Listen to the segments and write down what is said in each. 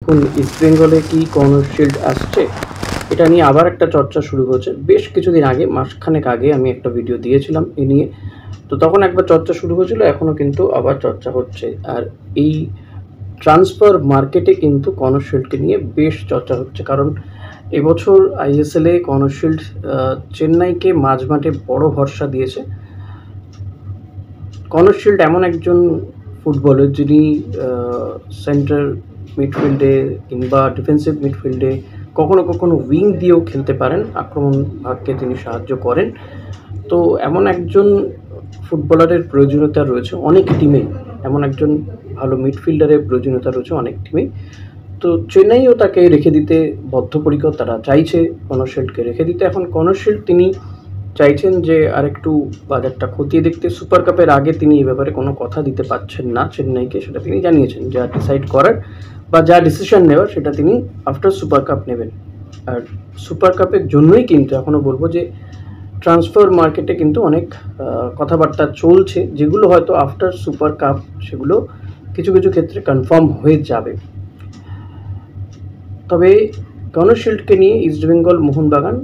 দেখুন, ইস্টবেঙ্গলে কি corner shield আসছে এটা নিয়ে আবার একটা চর্চা শুরু হয়েছে। বেশ কিছুদিন আগে, মাসখানেক আগে আমি একটা ভিডিও দিয়েছিলাম এ নিয়ে। তো তখন একবার চর্চা শুরু হয়েছিল, এখনও কিন্তু আবার চর্চা হচ্ছে। আর এই ট্রান্সফার মার্কেটে কিন্তু কর্নার শিল্ডকে নিয়ে বেশ চর্চা হচ্ছে, কারণ এবছর আইএসএলে কর্নার শিল্ড চেন্নাইকে মাঝমাঠে বড় ভরসা দিয়েছে। কর্নার শিল্ড এমন একজন ফুটবলার যিনি সেন্টার মিডফিল্ডে কিংবা ডিফেন্সিভ মিডফিল্ডে কখনো কখনো উইং দিয়েও খেলতে পারেন, আক্রমণ ভাগকে তিনি সাহায্য করেন। তো এমন একজন ফুটবলারের প্রয়োজনীয়তা রয়েছে অনেক টিমেই, এমন একজন ভালো মিডফিল্ডারের প্রয়োজনীয়তা রয়েছে অনেক টিমেই। তো চেন্নাইও তাকে রেখে দিতে বদ্ধপরিকর, তারা চাইছে কর্নার শিল্ডকে রেখে দিতে। এখন কর্নার শিল্ড তিনি চাইছেন যে আরেকটু বাজারটা খতিয়ে দেখতে। সুপার কাপের আগে তিনি এ ব্যাপারে কোনো কথা দিতে পারছেন না চেন্নাইকে, সেটা তিনি জানিয়েছেন। যা ডিসাইড করার বা যা ডিসিশন নেওয়ার সেটা তিনি আফটার সুপার কাপ নেবেন। আর সুপার কাপের জন্যই কিন্তু এখনও বলবো যে ট্রান্সফার মার্কেটে কিন্তু অনেক কথাবার্তা চলছে, যেগুলো হয়তো আফটার সুপার কাপ সেগুলো কিছু কিছু ক্ষেত্রে কনফার্ম হয়ে যাবে। তবে কর্নার শিল্ডকে নিয়ে ইস্টবেঙ্গল, মোহনবাগান,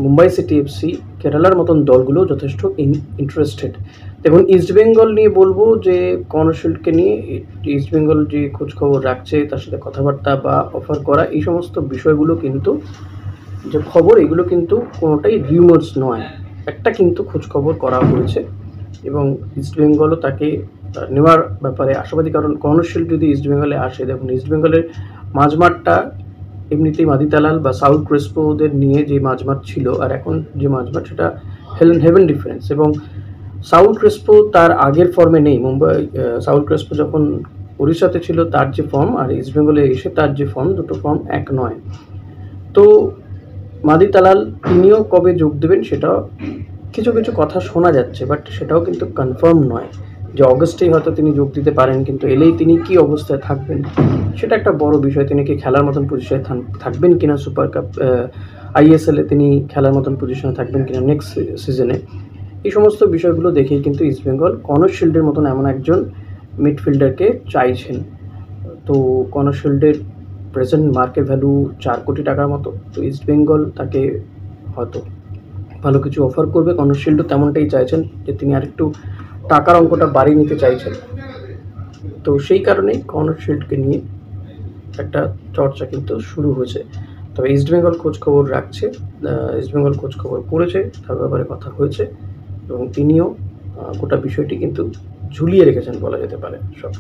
মুম্বাই সিটি এফসি, কেরালার মতন দলগুলো যথেষ্ট ইন্টারেস্টেড। দেখুন, ইস্টবেঙ্গল নিয়ে বলবো যে কর্নার শিল্ডকে নিয়ে ইস্টবেঙ্গল যে খোঁজখবর রাখছে, তার সাথে কথাবার্তা বা অফার করা, এই সমস্ত বিষয়গুলো কিন্তু যে খবর, এগুলো কিন্তু কোনোটাই রিউমার্স নয়। একটা কিন্তু খোঁজখবর করা হয়েছে এবং ইস্টবেঙ্গলও তাকে নেওয়ার ব্যাপারে আশাবাদী। কারণ কর্নার শিল্ড যদি ইস্টবেঙ্গলে আসে, দেখুন ইস্টবেঙ্গলের মাঝমাঠটা এমনিতেই মাদিতালাল বা সাউল ক্রেসপোদের নিয়ে যে মাঝমাঠ ছিল আর এখন যে মাঝমাঠ, সেটা হেভেন ডিফারেন্স। এবং সাউল ক্রেসপো তার আগের ফর্মে নেই। সাউল ক্রেসপো যখন উড়িষ্যাতে ছিল তার যে ফর্ম, আর ইস্টবেঙ্গলে এসে তার যে ফর্ম, দুটো ফর্ম এক নয়। তো মাদিতালাল তিনিও কবে যোগ দেবেন সেটাও কিছু কিছু কথা শোনা যাচ্ছে, বাট সেটাও কিন্তু কনফার্ম নয় যে অগস্টেই হয়তো তিনি যোগ দিতে পারেন। কিন্তু এলেই তিনি কি অবস্থায় থাকবেন সেটা একটা বড় বিষয়। তিনি কি খেলার মতন পজিশনে থাকবেন কিনা সুপার কাপ আইএসএলে, তিনি খেলার মতন পজিশনে থাকবেন কিনা নেক্সট সিজনে, এই সমস্ত বিষয়গুলো দেখেই কিন্তু ইস্টবেঙ্গল কর্নার শিল্ডের মতন এমন একজন মিডফিল্ডারকে চাইছেন। তো কর্নার শিল্ডের প্রেজেন্ট মার্কেট ভ্যালু 4 কোটি টাকার মতো। তো ইস্টবেঙ্গল তাকে হয়তো ভালো কিছু অফার করবে। কর্নার শিল্ডও তেমনটাই চাইছেন, যে তিনি আরেকটু টাকার অঙ্কটা বাড়িয়ে নিতে চাইছেন। তো সেই কারণেই কর্নার শিল্ডকে নিয়ে একটা চর্চা কিন্তু শুরু হয়েছে। তবে ইস্টবেঙ্গল খোঁজখবর রাখছে, ইস্টবেঙ্গল খোঁজখবর করেছে, তার ব্যাপারে কথা হয়েছে এবং তিনিও গোটা বিষয়টি কিন্তু ঝুলিয়ে রেখেছেন বলা যেতে পারে সব।